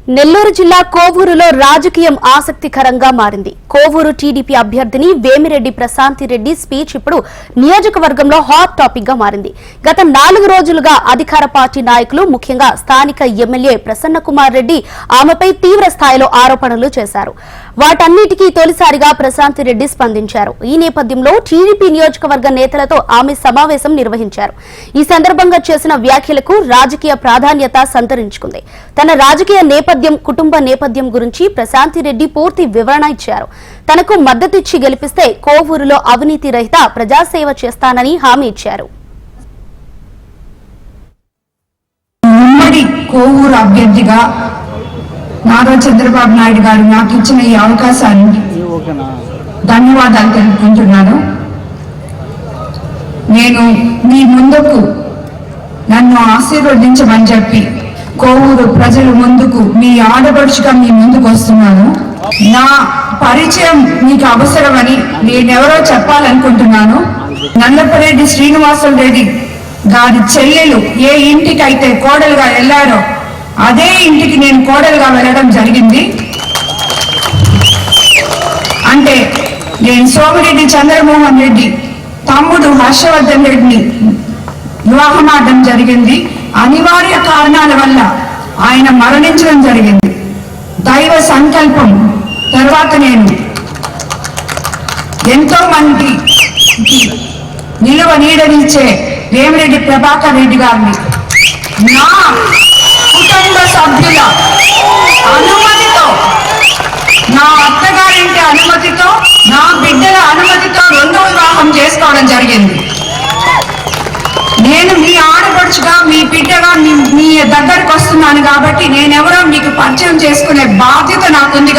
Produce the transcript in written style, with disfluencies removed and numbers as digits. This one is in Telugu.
నెల్లూరు జిల్లా కోవూరులో రాజకీయం ఆసక్తికరంగా మారింది. కోవూరు టీడీపీ అభ్యర్థిని వేమిరెడ్డి ప్రశాంతిరెడ్డి స్పీచ్ ఇప్పుడు నియోజకవర్గంలో హాట్ టాపిక్ గా మారింది. గత 4 రోజులుగా అధికార పార్టీ నాయకులు, ముఖ్యంగా స్థానిక ఎమ్మెల్యే ప్రసన్న కుమార్ రెడ్డి ఆమెపై తీవ్ర స్థాయిలో ఆరోపణలు చేశారు. వాటన్నిటికీ తొలిసారిగా ప్రశాంతిరెడ్డి స్పందించారు. ఈ నేపథ్యంలో టీడీపీ నియోజకవర్గ నేతలతో ఆమె సమావేశం నిర్వహించారు. ఈ సందర్భంగా చేసిన వ్యాఖ్యలకు రాజకీయ ప్రాధాన్యత సంతరించుకుంది. తన రాజకీయ నేపథ్యం, కుటుంబ నేపథ్యం గురించి ప్రశాంతిరెడ్డి పూర్తి వివరణ ఇచ్చారు. తనకు మద్దతిచ్చి గెలిపిస్తే కోవూరులో అవినీతి రహిత ప్రజాసేవ చేస్తానని హామీ ఇచ్చారు. కోవూరు అభ్యర్థిగా నారా చంద్రబాబు నాయుడు గారు నాకు ఇచ్చిన ఈ అవకాశాన్ని ధన్యవాదాలు తెలుపుకుంటున్నాను. నేను మీ ముందుకు నన్ను ఆశీర్వదించమని చెప్పి కోవూరు ప్రజల ముందుకు మీ ఆడపడుచుగా మీ ముందుకు వస్తున్నాను. నా పరిచయం మీకు అవసరమని నేనెవరో చెప్పాలనుకుంటున్నాను. నల్లపరెడ్డి శ్రీనివాసరెడ్డి గారి చెల్లెలు ఏ ఇంటికైతే కోడలుగా వెళ్ళారో అదే ఇంటికి నేను కోడలుగా వెళ్ళడం జరిగింది. అంటే నేను సోమిరెడ్డి చంద్రమోహన్ రెడ్డి తమ్ముడు హర్షవర్ధన్ రెడ్డిని వివాహమాడడం జరిగింది. అనివార్య కారణాల వల్ల ఆయన మరణించడం జరిగింది. దైవ సంకల్పం తర్వాత నేను ఎంతో మందికి నిలువ నీడనిచ్చే వేమిరెడ్డి ప్రభాకర్ రెడ్డి గారిని నా కుటుంబ సభ్యుల అనుమతితో, నా అత్తగారింటి అనుమతితో, నా బిడ్డల అనుమతితో 2వ వివాహం చేసుకోవడం జరిగింది. నేను మీ ఆడపడుచుగా, మీ బిడ్డగా మీ దగ్గరకు వస్తున్నాను కాబట్టి నేనెవరో మీకు పరిచయం చేసుకునే బాధ్యత నాకుంది.